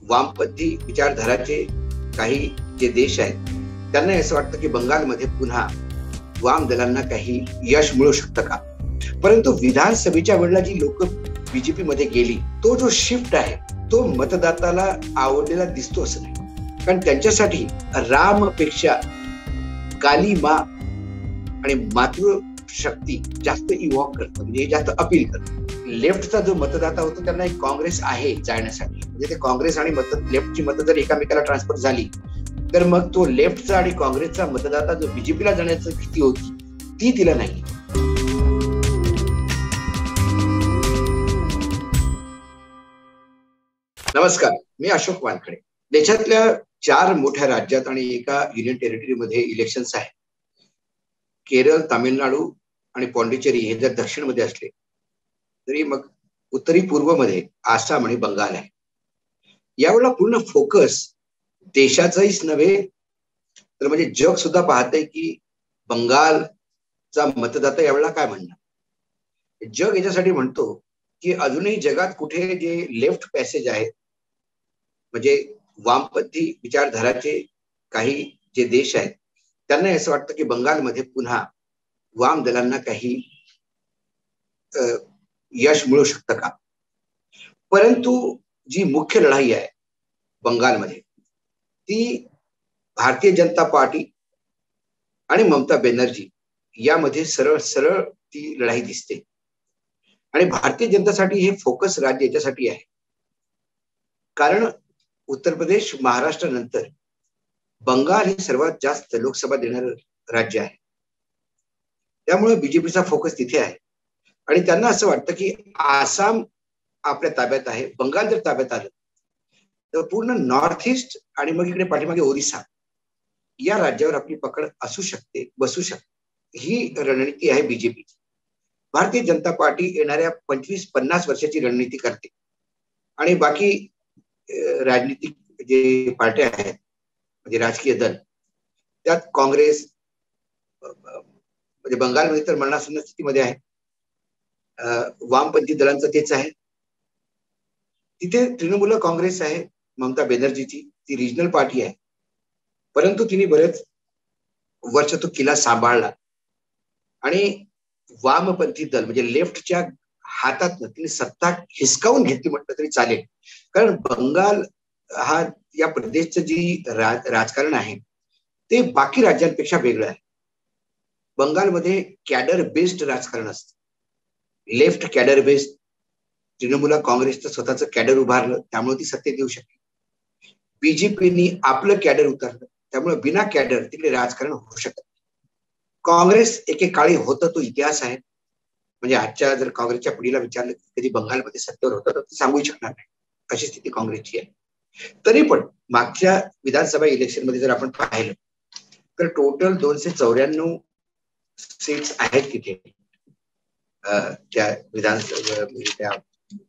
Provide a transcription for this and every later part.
वामपंथी विचारधाराचे काही जे देश आहेत त्यांना असं वाटतं की बंगालमध्ये पुन्हा वाम दलांना काही यश मिळू शकतं का. परंतु विधानसभेच्या वेळेला जी लोक बीजेपी मध्ये गेली, तो जो शिफ्ट आहे तो मतदाताला आवडलेला दिसतो असं नाही. कारण त्यांच्यासाठी रामपेक्षा काली मा आणि मातृशक्ती जास्त इव्हॉक करतं, म्हणजे जास्त अपील करतं. लेफ्टचा जो मतदाता होतो त्यांना एक काँग्रेस आहे जाण्यासाठी, म्हणजे ते काँग्रेस आणि लेफ्टची मतं जर एकामेकाला ट्रान्सफर झाली तर मग तो लेफ्टचा आणि काँग्रेसचा मतदाता जो बीजेपीला जाण्याची भीती होती ती तिला नाही. नमस्कार, मी अशोक वानखडे. देशातल्या 4 मोठ्या राज्यात आणि एका युनियन टेरिटरीमध्ये इलेक्शन्स आहेत. केरळ, तामिळनाडू आणि पॉंडिचेरी हे जर दक्षिणमध्ये असले तरी मग उत्तरी पूर्वमध्ये आसाम आणि बंगाल आहे. यावेळेला पूर्ण फोकस देशाचाच नव्हे तर म्हणजे जग सुद्धा पाहतंय की बंगालचा मतदाता यावेळेला काय म्हणणार. जग याच्यासाठी म्हणतो की अजूनही जगात कुठे जे लेफ्ट पॅसेज आहेत, म्हणजे वामपंथी विचारधाराचे काही जे देश आहेत त्यांना असं वाटतं की बंगालमध्ये पुन्हा वाम दलांना काही यश मिळू शकतं का. परंतु जी मुख्य लढाई आहे बंगालमध्ये ती भारतीय जनता पार्टी आणि ममता बॅनर्जी यामध्ये सरळ सरळ ती लढाई दिसते. आणि भारतीय जनतेसाठी हे फोकस राज्य याच्यासाठी आहे कारण उत्तर प्रदेश, महाराष्ट्र नंतर बंगाल हे सर्वात जास्त लोकसभा देणारं राज्य आहे. त्यामुळे बीजेपीचा फोकस तिथे आहे आणि त्यांना असं वाटतं की आसाम आपल्या ताब्यात आहे, बंगाल जर ताब्यात आलं तर पूर्ण नॉर्थ ईस्ट आणि मग इकडे पाठीमागे ओरिसा या राज्यावर आपली पकड असू शकते, बसू शकते. ही रणनीती आहे बीजेपीची. भारतीय जनता पार्टी येणाऱ्या 25-50 वर्षाची रणनीती करते आणि बाकी राजनीतिक जे पार्ट्या आहेत म्हणजे राजकीय दल त्यात काँग्रेस म्हणजे बंगालमध्ये तर मरणासन्न स्थितीमध्ये आहे. वामपंथी दलांचं तेच आहे. तिथे तृणमूल काँग्रेस आहे ममता बॅनर्जीची, ती रिजनल पार्टी आहे. परंतु तिने बरेच वर्ष तो किल्ला सांभाळला आणि वामपंथी दल म्हणजे लेफ्टच्या हातात तिने सत्ता हिसकावून घेतली म्हटलं तरी चालेल. कारण बंगाल हा या प्रदेशचं जी राजकारण आहे ते बाकी राज्यांपेक्षा वेगळं आहे. बंगालमध्ये कॅडर बेस्ड राजकारण असतं, लेफ्ट कॅडर बेस्ड. तृणमूल काँग्रेसचं स्वतःचं कॅडर उभारलं त्यामुळे ती सत्तेत येऊ शकली. बीजेपीनी आपलं कॅडर उतरलं त्यामुळे बिना कॅडर तिकडे राजकारण होऊ शकत. काँग्रेस एकेकाळी होतं, तो इतिहास आहे. म्हणजे आजच्या जर काँग्रेसच्या पिढीला विचारलं कधी बंगालमध्ये सत्तेवर होतं तर सांगू शकणार नाही, अशी स्थिती काँग्रेसची आहे. तरी पण मागच्या विधानसभा इलेक्शन मध्ये जर आपण पाहिलं तर टोटल 294 सीट्स आहेत तिथे त्या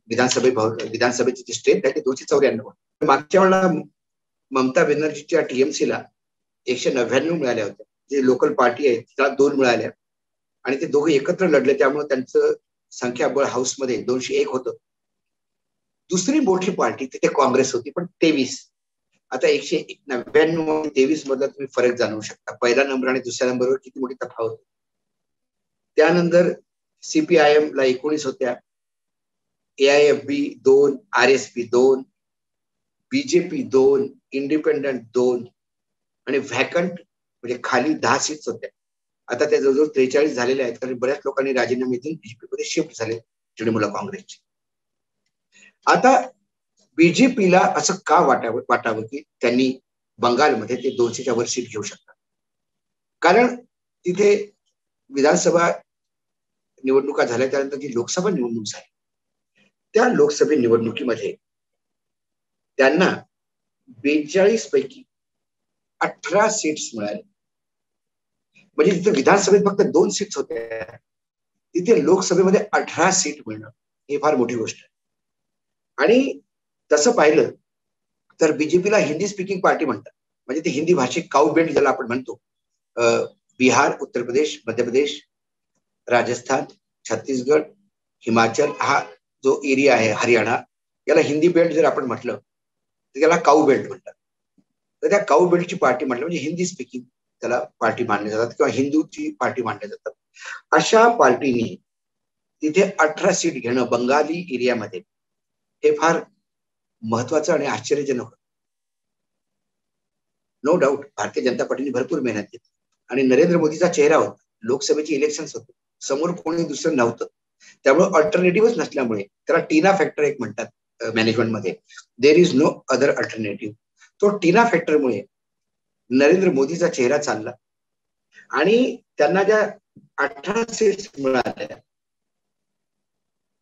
विधानसभेची जी स्टेट आहे ते 294. मागच्या वेळेला ममता बॅनर्जीच्या टीएमसीला 199 मिळाल्या होत्या. जे लोकल पार्टी आहे त्याला 2 मिळाल्या आणि ते दोघे एकत्र लढले त्यामुळे त्यांचं संख्याबळ हाऊसमध्ये 201 होतं. दुसरी मोठी पार्टी तिथे काँग्रेस होती पण 23. आता 199 आणि 23 मधला तुम्ही फरक जाणवू शकता. पहिला नंबर आणि दुसऱ्या नंबरवर किती मोठी तफावत. त्यानंतर सीपीआयएम ला 19 होत्या, एआयएफबी 2, आरएसपी 2, बीजेपी 2, इंडिपेंडंट 2 आणि व्हॅकंट म्हणजे खाली 10 सीट्स होत्या. आता त्या जवळजवळ 43 झालेल्या आहेत कारण बऱ्याच लोकांनी राजीनामे देऊन बीजेपी मध्ये शिफ्ट झाले तृणमूल काँग्रेसचे. आता बीजेपीला असं का वाटावं की त्यांनी बंगालमध्ये ते 200च्या वर सीट घेऊ शकतात. कारण तिथे विधानसभा निवडणुका झाल्या त्यानंतर जी लोकसभा निवडणूक झाली त्या लोकसभा निवडणुकीमध्ये त्यांना 42 पैकी 18 सीट्स मिळाले. म्हणजे तिथे विधानसभेत फक्त 2 सीट्स होत्या, तिथे लोकसभेमध्ये 18 सीट मिळणं ही फार मोठी गोष्ट आहे. आणि तसं पाहिलं तर बीजेपीला हिंदी स्पीकिंग पार्टी म्हणतात, म्हणजे ते हिंदी भाषिक काऊ बेल्ट ज्याला आपण म्हणतो. बिहार, उत्तर प्रदेश, मध्य प्रदेश, राजस्थान, छत्तीसगड, हिमाचल हा जो एरिया आहे, हरियाणा, याला हिंदी बेल्ट जर आपण म्हटलं त्याला काऊ बेल्ट म्हणतात. तर त्या काऊ बेल्टची पार्टी म्हटलं म्हणजे हिंदी स्पीकिंग त्याला पार्टी मानल्या जातात किंवा हिंदूची पार्टी मानल्या जातात. अशा पार्टीने तिथे 18 सीट घेणं बंगाली एरियामध्ये हे फार महत्वाचं आणि आश्चर्यजनक होतं. नो डाऊट भारतीय जनता पार्टीने भरपूर मेहनत केली आणि नरेंद्र मोदीचा चेहरा होता. लोकसभेची इलेक्शन्स होते, समोर कोणी दुसरं नव्हतं. त्यामुळे अल्टरनेटिव्हच नसल्यामुळे त्याला टीना फॅक्टर एक म्हणतात मॅनेजमेंटमध्ये, there is no other alternative. तो टीना फॅक्टरमुळे नरेंद्र मोदीचा चेहरा चालला आणि त्यांना ज्या 18 सीट्स मिळाल्या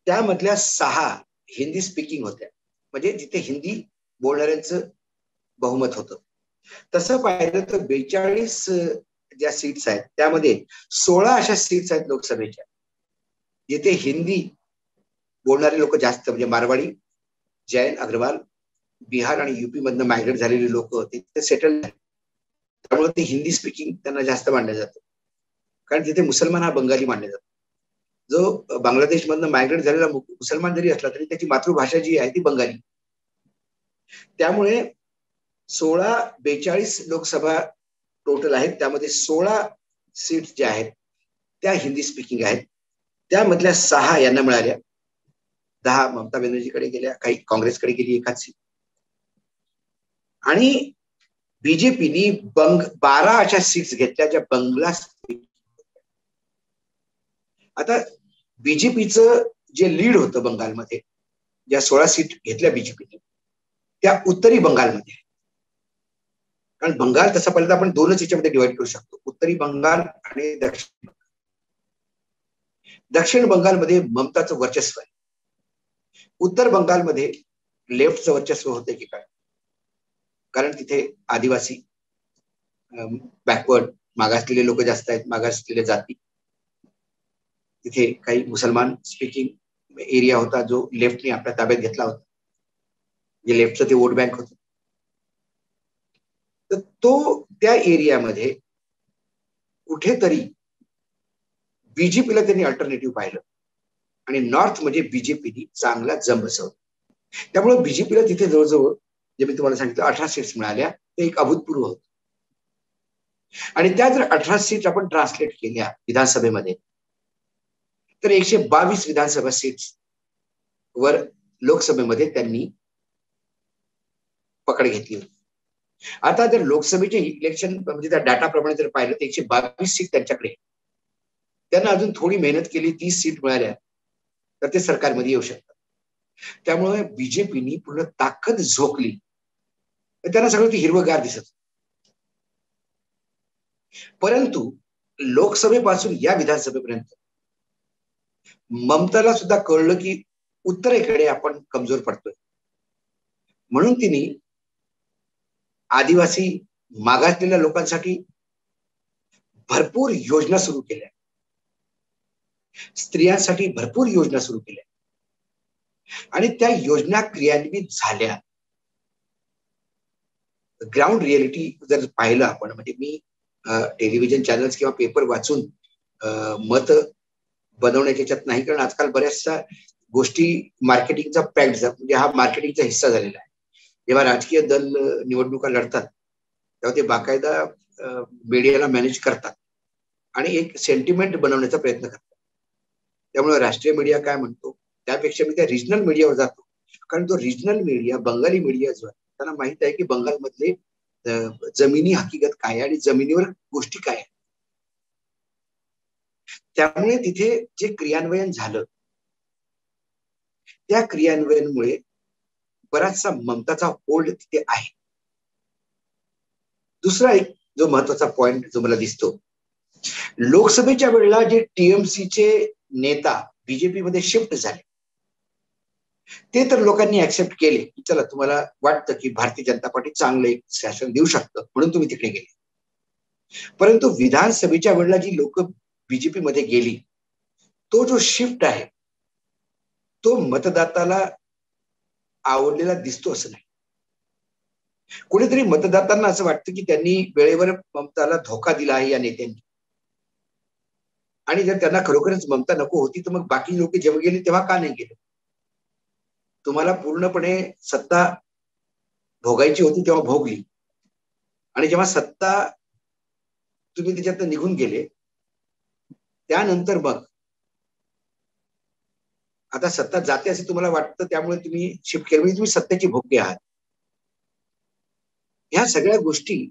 त्यामधल्या 6 हिंदी स्पीकिंग होत्या, म्हणजे जिथे हिंदी बोलणाऱ्यांचं बहुमत होतं. तसं पाहिलं तर 42 ज्या सीट्स आहेत त्यामध्ये 16 अशा सीट्स आहेत लोकसभेच्या जिथे हिंदी बोलणारे लोक जास्त, म्हणजे मारवाडी, जैन, अग्रवाल, बिहार आणि युपी मधनं मायग्रेट झालेले लोक तिथे सेटल झाले. त्यामुळे ते हिंदी स्पीकिंग त्यांना जास्त मानलं जातं, कारण तिथे मुसलमान हा बंगाली मानला जातो. जो बांगलादेश मधनं मायग्रेट झालेला मुसलमान जरी असला तरी त्याची मातृभाषा जी आहे ती बंगाली. त्यामुळे 42 लोकसभा टोटल आहेत, त्यामध्ये 16 सीट्स ज्या आहेत त्या हिंदी स्पीकिंग आहेत. त्यामधल्या 6 यांना मिळाल्या, 10 ममता बॅनर्जीकडे गेल्या, काही काँग्रेसकडे गेली एखाद सीट. आणि बीजेपीनी 12 अशा सीट्स घेतल्या ज्या बंगला स्पीकिंग. आता बीजेपीचं जे लीड होतं बंगालमध्ये, ज्या 16 सीट घेतल्या बीजेपीने त्या उत्तरी बंगालमध्ये, कारण बंगाल तसं पाहिलं तर आपण 2च याच्यामध्ये डिवाइड करू शकतो, उत्तरी बंगाल आणि दक्षिण बंगाल. दक्षिण बंगालमध्ये ममताचं वर्चस्व आहे, उत्तर बंगालमध्ये लेफ्टचं वर्चस्व होते की काय, कारण तिथे आदिवासी, बॅकवर्ड, मागासलेले लोक जास्त आहेत, मागासलेल्या जाती. तिथे काही मुसलमान स्पीकिंग एरिया होता जो लेफ्टने आपल्या ताब्यात घेतला होता, जे लेफ्टचं ते वोट बँक होतं. तर तो त्या एरियामध्ये कुठेतरी बीजेपीला त्यांनी अल्टरनेटिव्ह पाहिलं आणि नॉर्थ म्हणजे बीजेपीने चांगला जम बसवला. त्यामुळे बीजेपीला तिथे जवळजवळ, जे मी तुम्हाला सांगितलं, 18 सीट्स मिळाल्या. ते एक अभूतपूर्व होत. आणि त्या जर 18 सीट आपण ट्रान्सलेट केल्या विधानसभेमध्ये तर 122 विधानसभा सीट्स वर लोकसभेमध्ये त्यांनी पकड घेतली होती. आता जर लोकसभेचे इलेक्शन म्हणजे त्या डाटाप्रमाणे जर पाहिलं तर 122 सीट त्यांच्याकडे, त्यांना अजून थोडी मेहनत केली, 30 सीट मिळाल्या तर ते सरकारमध्ये येऊ शकतात. त्यामुळे बीजेपीनी पूर्ण ताकद झोकली, त्यांना सगळं ती हिरवगार दिसत. परंतु लोकसभेपासून या विधानसभेपर्यंत ममताला सुद्धा कळलं की उत्तरेकडे आपण कमजोर पडतोय, म्हणून तिने आदिवासी मागासलेल्या लोकांसाठी भरपूर योजना सुरू केल्या, स्त्रियांसाठी भरपूर योजना सुरू केल्या आणि त्या योजना क्रियान्वित झाल्या. ग्राउंड रियालिटी जर पाहिलं आपण, म्हणजे मी टेलिव्हिजन चॅनल्स किंवा पेपर वाचून मत बनवण्याच्या याच्यात नाही, कारण आजकाल बऱ्याचशा गोष्टी मार्केटिंगचा पॅक्ट, म्हणजे हा मार्केटिंगचा हिस्सा झालेला आहे. जेव्हा राजकीय दल निवडणुका लढतात तेव्हा ते बाकायदा मीडियाला मॅनेज करतात आणि एक सेंटिमेंट बनवण्याचा प्रयत्न करतात. त्यामुळे राष्ट्रीय मीडिया काय म्हणतो त्यापेक्षा मी त्या रिजनल मीडियावर जातो, कारण तो रिजनल मीडिया, बंगाली मीडिया जो आहे, त्यांना माहित आहे की बंगालमधले जमिनी हकीकत काय आणि जमिनीवर गोष्टी काय. त्यामुळे तिथे जे क्रियान्वयन झालं त्या क्रियान्वयनामुळे बराचसा ममताचा होल्ड तिथे आहे. दुसरा एक जो महत्वाचा पॉइंट जो मला दिसतो, लोकसभेच्या वेळेला जे टीएमसीचे नेता बीजेपी मध्ये शिफ्ट झाले ते तर लोकांनी ऍक्सेप्ट केले की चला, तुम्हाला वाटतं की भारतीय जनता पार्टी चांगलं एक शासन देऊ शकतं म्हणून तुम्ही तिकडे गेले. परंतु विधानसभेच्या वेळेला जी लोक बीजेपी मध्ये गेली, तो जो शिफ्ट आहे तो मतदाताला आवडलेला दिसतो असं नाही. कुणीतरी मतदातांना असं वाटतं की त्यांनी वेळेवर ममताला धोका दिला आहे या नेत्यांनी, आणि जर त्यांना खरोखरच ममता नको होती तर मग बाकी लोक जेव्हा गेले तेव्हा का नाही गेले. तुम्हाला पूर्णपणे सत्ता भोगायची होती तेव्हा भोगली, आणि जेव्हा सत्ता तुम्ही त्याच्यात निघून गेले त्यानंतर मग आता सत्ता जाते असे तुम्हाला वाटतं, त्यामुळे तुम्ही शिफ्ट केलं, म्हणजे तुम्ही सत्तेची भोगे आहात. ह्या सगळ्या गोष्टी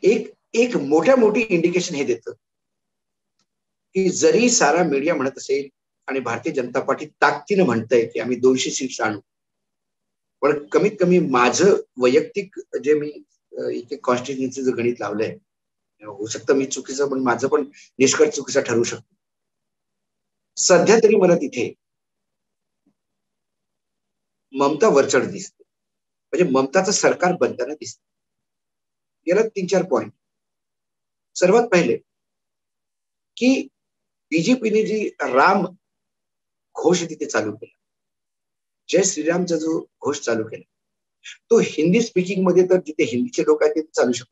एक एक मोठी इंडिकेशन हे देतं की जरी सारा मीडिया म्हणत असेल आणि भारतीय जनता पार्टी ताकदीनं म्हणतंय की आम्ही 200 सीट्स आणू, पण कमीत कमी माझं वैयक्तिक जे मी इथे कॉन्स्टिट्युन्सीचं गणित लावलंय, होऊ शकतं मी चुकीचं, पण माझं पण निष्कर्ष चुकीचा ठरू शकतो. सध्या तरी मला तिथे ममता वरचढ दिसते, म्हणजे ममताचं सरकार बनताना दिसतं. याला 3-4 पॉइंट. सर्वात पहिले की बीजेपीने जी राम घोष तिथे चालू केला, जय श्रीरामचा जो घोष चालू केला, तो हिंदी स्पीकिंग मध्ये तर जिथे हिंदीचे लोक आहेत ते चालू शकतो,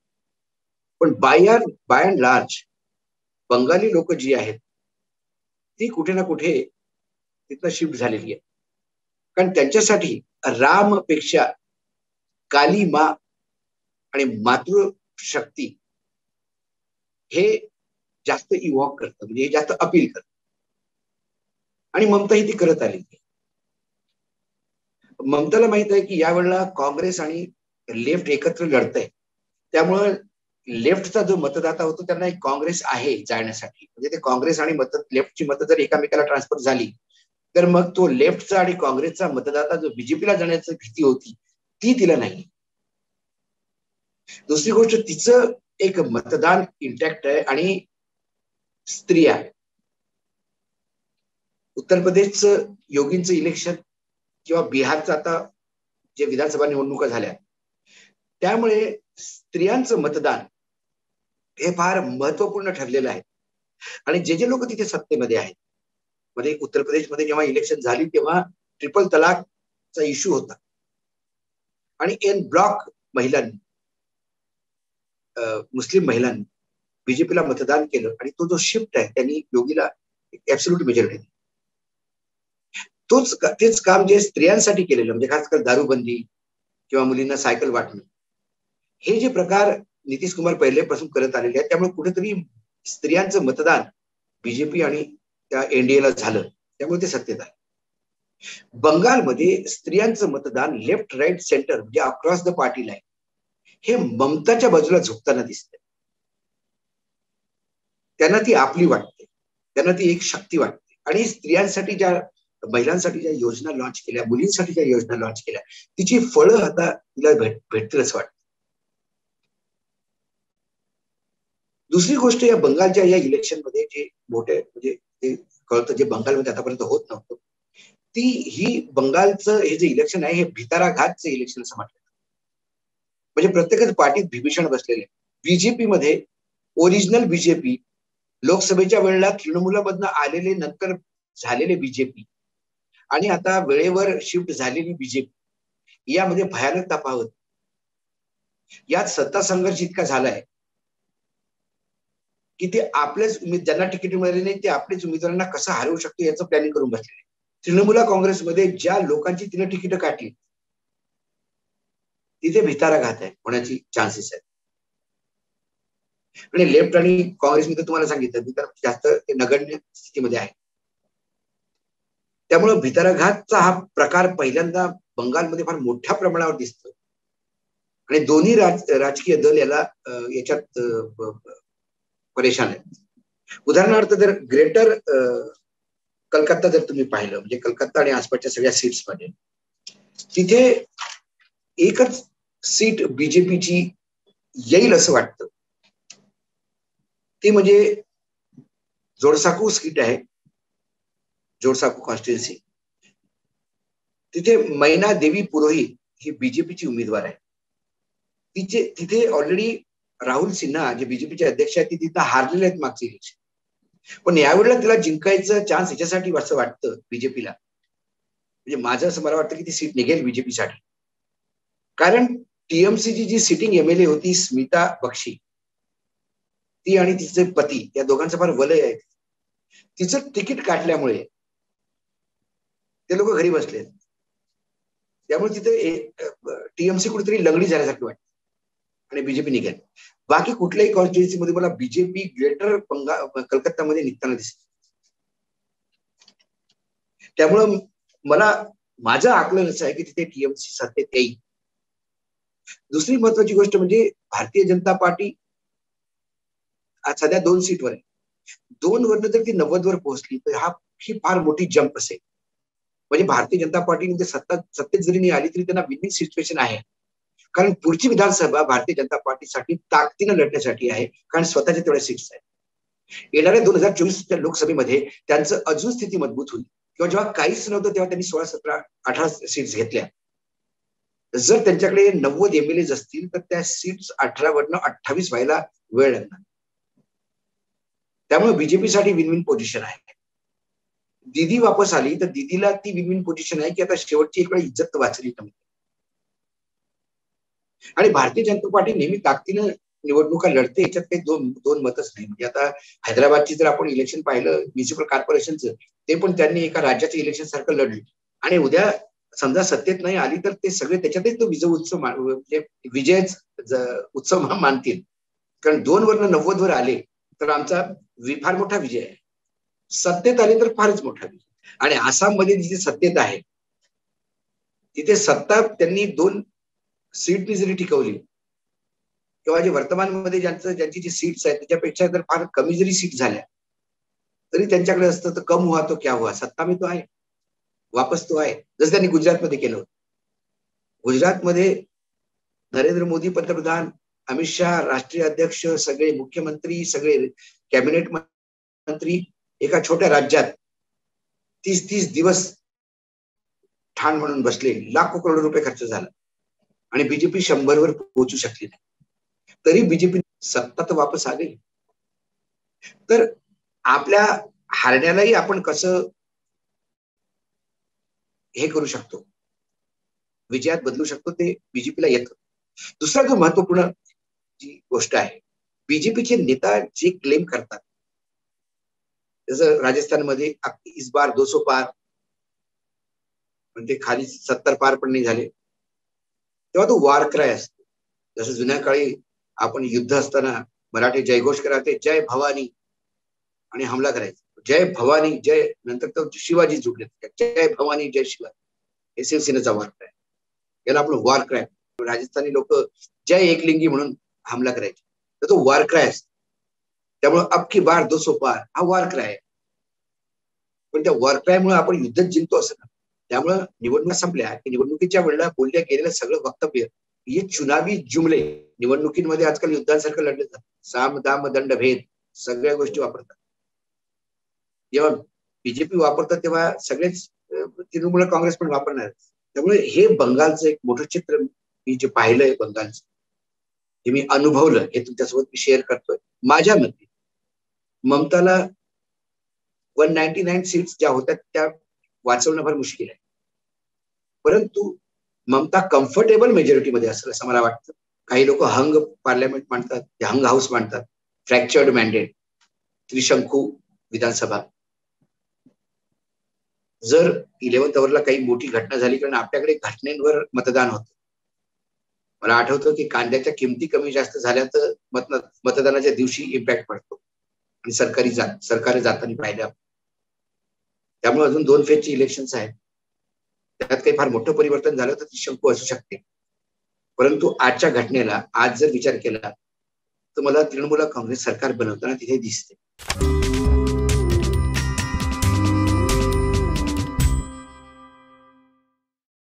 पण बाय अँड लार्ज बंगाली लोक जी आहेत ती कुठे ना कुठे तिथं शिफ्ट झालेली आहे. कारण त्यांच्यासाठी रामपेक्षा काली मा आणि मातृशक्ती हे जास्त इव्हॉक करतं, म्हणजे हे जास्त अपील करतं, आणि ममता ही ती करत आली. ममताला माहित आहे की यावेळेला काँग्रेस आणि लेफ्ट एकत्र लढतंय, त्यामुळे लेफ्टचा जो मतदाता होतो त्यांना एक काँग्रेस आहे जाण्यासाठी, म्हणजे ते काँग्रेस आणि लेफ्टची मतं जर एकामेकाला ट्रान्सफर झाली तर मग तो लेफ्टचा आणि काँग्रेसचा मतदाता जो बीजेपीला जाण्याची भीती होती ती तिला नाही. दुसरी गोष्ट, तिचं एक मतदान इंटॅक्ट आहे, आणि स्त्रिया, उत्तर प्रदेशचं योगींचं इलेक्शन किंवा बिहारचं आता जे विधानसभा निवडणुका झाल्या, त्यामुळे स्त्रियांचं मतदान हे फार महत्वपूर्ण ठरलेलं आहे. आणि जे जे लोक तिथे सत्तेमध्ये आहेत, म्हणजे उत्तर प्रदेशमध्ये जेव्हा इलेक्शन झाली तेव्हा ट्रिपल तलाकचा इश्यू होता, आणि एन ब्लॉक महिलांनी, मुस्लिम महिलांनी बीजेपीला मतदान केलं, आणि तो जो शिफ्ट आहे त्यांनी योगीला ऍब्सोल्यूट मेजॉरिटी दिली. तेच काम जे स्त्रियांसाठी केलेलं, म्हणजे खासकर दारूबंदी किंवा मुलींना सायकल वाटणं, हे जे प्रकार नितीश कुमार पहिलेपासून करत आलेले आहेत, त्यामुळे कुठेतरी स्त्रियांचं मतदान बीजेपी आणि त्या एनडीएला झालं, त्यामुळे ते सत्तेत आहे. बंगालमध्ये स्त्रियांचं मतदान लेफ्ट राईट सेंटर म्हणजे अक्रॉस द पार्टी लाईन हे ममताच्या बाजूला झुकताना दिसतंय. त्यांना ती आपली वाटते, त्यांना ती एक शक्ती वाटते, आणि स्त्रियांसाठी ज्या, महिलांसाठी ज्या योजना लॉन्च केल्या, मुलींसाठी ज्या योजना लॉन्च केल्या, तिची फळं आता तिला भेटतील असं वाटतं. दुसरी गोष्ट, या बंगालच्या या इलेक्शन मध्ये जे मोठे, म्हणजे ते कळतं जे बंगालमध्ये आतापर्यंत होत नव्हतं, ही बंगालचं हे जे इलेक्शन आहे हे भितारा घातचं इलेक्शन असं म्हटलं. म्हणजे प्रत्येकच पार्टीत विभीषण बसलेले. बीजेपी मध्ये ओरिजिनल बीजेपी, लोकसभेच्या वेळेला तृणमूलामधनं आलेले नंतर झालेले बीजेपी, आणि आता वेळेवर शिफ्ट झालेली बीजेपी, यामध्ये भयानक तफावत. यात सत्ता संघर्ष इतका झालाय की ते आपलेच ज्यांना तिकीट मिळाले नाही ते आपलेच उमेदवारांना कसं हरवू शकतो याचं प्लॅनिंग करून बसलेले. तृणमूला काँग्रेसमध्ये ज्या लोकांची तिने तिकीट काढली तिथे भितारा घात आहे होण्याची चान्सेस आहेत. आणि लेफ्ट आणि काँग्रेसमध्ये तुम्हाला सांगितलं भितारा जास्त नगण्य स्थितीमध्ये आहे. त्यामुळे भितारा घातचा हा प्रकार पहिल्यांदा बंगालमध्ये फार मोठ्या प्रमाणावर दिसतो, आणि दोन्ही राजकीय दल याच्यात परेशान आहेत. उदाहरणार्थ जर ग्रेटर कलकत्ता जर तुम्ही पाहिलं, म्हणजे कलकत्ता आणि आसपासच्या सगळ्या सीट्स मध्ये तिथे एकच सीट बीजेपीची येईल असं वाटतं, ती म्हणजे जोडसाकू सीट आहे, जोडसाकू कॉन्स्टिट्युन्सी. तिथे मैना देवी पुरोहित ही बीजेपीची उमेदवार आहे. तिथे ऑलरेडी राहुल सिन्हा जे बीजेपीचे अध्यक्ष आहेत, तिथं हारलेले आहेत मागचे इलेक्शन, पण यावेळेला तिला जिंकायचं चान्स याच्यासाठी असं वाटतं बीजेपीला, म्हणजे माझं असं मला वाटतं की ती सीट निघेल बीजेपीसाठी. कारण टीएमसीची जी सिटिंग एमएलए होती स्मिता बक्षी, ती आणि तिचे पती या दोघांचं फार वलय आहे. तिचं तिकीट काढल्यामुळे ते लोक घरी बसले, त्यामुळे तिथे टीएमसी कुठेतरी लंगडी झाल्यासारखं वाटतं आणि बीजेपी निघेल. बाकी कुठल्याही कॉन्स्टिट्युन्सीमध्ये मला बीजेपी ग्रेटर कलकत्तामध्ये निघताना दिसत. त्यामुळं मला माझं आकलन असं आहे की तिथे टीएमसी सत्तेत येईल. दुसरी महत्वाची गोष्ट म्हणजे भारतीय जनता पार्टी आज सध्या 2 सीटवर आहे. 2 वरनं जर ती 90 वर पोहोचली तर ही फार मोठी जंप असेल. म्हणजे भारतीय जनता पार्टी सत्तेत जरी नाही आली तरी त्यांना विनिंग सिच्युएशन आहे. कारण पुढची विधानसभा भारतीय जनता पार्टीसाठी ताकदीनं लढण्यासाठी आहे, कारण स्वतःच्या तेवढ्या सीट्स आहेत. येणाऱ्या 2024च्या लोकसभेमध्ये त्यांचं अजून स्थिती मजबूत होईल. किंवा जेव्हा काहीच नव्हतं तेव्हा त्यांनी 16, 17, 18 सीट्स घेतल्या. जर त्यांच्याकडे 90 एमएलए असतील तर त्या सीट्स 18 वरनं 28 व्हायला वेळ लागणार. त्यामुळे बीजेपीसाठी विन विन पोझिशन आहे. दीदी वापस आली तर दीदीला ती विन विन पोझिशन आहे की आता शेवटची एक वेळ इज्जत वाचली कमी. आणि भारतीय जनता पार्टी नेहमी ताकदीनं निवडणुका लढते, याच्यात काही दोन मतच नाही. म्हणजे आता हैदराबादची जर आपण इलेक्शन पाहिलं म्युनिसिपल कॉर्पोरेशनचं, ते पण त्यांनी एका राज्याचं इलेक्शन सारखं लढलं. आणि उद्या समजा सत्तेत नाही आली तर ते सगळे त्याच्यातच तो विजय उत्सव म्हणजे विजयच उत्सव मानतील. कारण 2 वरनं 90 वर आले तर आमचा फार मोठा विजय आहे. सत्तेत आले तर फारच मोठा विजय. आणि आसाममध्ये जिथे सत्तेत आहे तिथे सत्ता त्यांनी 2 सीटनी जरी टिकवली किंवा जे वर्तमानमध्ये ज्यांची जी सीट्स आहेत त्याच्यापेक्षा जर फार कमी जरी सीट झाल्या तरी त्यांच्याकडे असतं तर कम हुआ तो क्या हुआ, सत्ता में तो आहे, वापस तो आहे. जसं त्यांनी गुजरातमध्ये केलं होतं. गुजरातमध्ये नरेंद्र मोदी पंतप्रधान, अमित शहा राष्ट्रीय अध्यक्ष, सगळे मुख्यमंत्री, सगळे कॅबिनेट मंत्री एका छोट्या राज्यात 30-30 दिवस ठाण म्हणून बसले. लाखो करोड रुपये खर्च झाला आणि बीजेपी 100 वर पोहोचू शकली नाही. तरी बीजेपी सत्ता तर वापस आली. तर आपल्या हारण्यालाही आपण कसं हे करू शकतो, विजयात बदलू शकतो, ते बीजेपीला येतं. दुसरा जो महत्वपूर्ण जी गोष्ट आहे, बीजेपीचे नेता जे क्लेम करतात, जसं राजस्थानमध्ये इस बार 200 पार, पण ते खाली 70 पार पण नाही झाले. तेव्हा तो वार क्राय असतो. जसं जुन्या काळी आपण युद्ध असताना मराठी जयघोष करायचे, जय भवानी, आणि हमला करायचा, जय भवानी जय. नंतर तो शिवाजी जुडले, जय भवानी जय शिवाजी. हे शिवसेनेचा वार क्राय. याला आपण वार क्राय. राजस्थानी लोक जय एकलिंगी म्हणून हमला करायचे, तर तो वार क्राय असतो. त्यामुळे अब की बार 200 पार हा वार क्राय आहे. पण त्या वार क्रायमुळे आपण युद्ध जिंकतो असं ना. त्यामुळे निवडणुका संपल्या की निवडणुकीच्या वेळेला बोलल्या गेलेलं सगळं वक्तव्य हे चुनावी जुमले निवडणुकीमध्ये आजकाल युद्धांसारखं लढलं जातं. साम दाम दंड भेद सगळ्या गोष्टी वापरतात. जेव्हा बीजेपी वापरतात तेव्हा सगळेच तृणमूल काँग्रेस पण वापरणार. त्यामुळे हे बंगालचं एक मोठं चित्र मी जे पाहिलंय बंगालचं, हे मी अनुभवलं, हे तुमच्यासोबत मी शेअर करतोय. माझ्या मते ममताला 199 सीट्स ज्या होत्या त्या वाचवणं फार मुश्किल आहे. परंतु ममता कम्फर्टेबल मेजॉरिटीमध्ये असेल असं मला वाटतं. काही लोक हंग पार्लमेंट मांडतात, हंग हाऊस मांडतात, फ्रॅक्चर्ड मॅन्डेट, त्रिशंकू विधानसभा. जर 11th अवरला काही मोठी घटना झाली, कारण आपल्याकडे घटनेवर मतदान होतं. मला आठवतं की कांद्याच्या किमती कमी जास्त झाल्या तर मतदानाच्या दिवशी इम्पॅक्ट पडतो आणि सरकारी जाताना पाहिल्या. त्यामुळे अजून 2 फेजची इलेक्शन्स आहेत. त्यात काही फार मोठं परिवर्तन झालं तर त्रिशंकू असू शकते. परंतु आजच्या घटनेला आज जर विचार केला तर मला तृणमूल काँग्रेस सरकार बनवताना तिथे दिसते.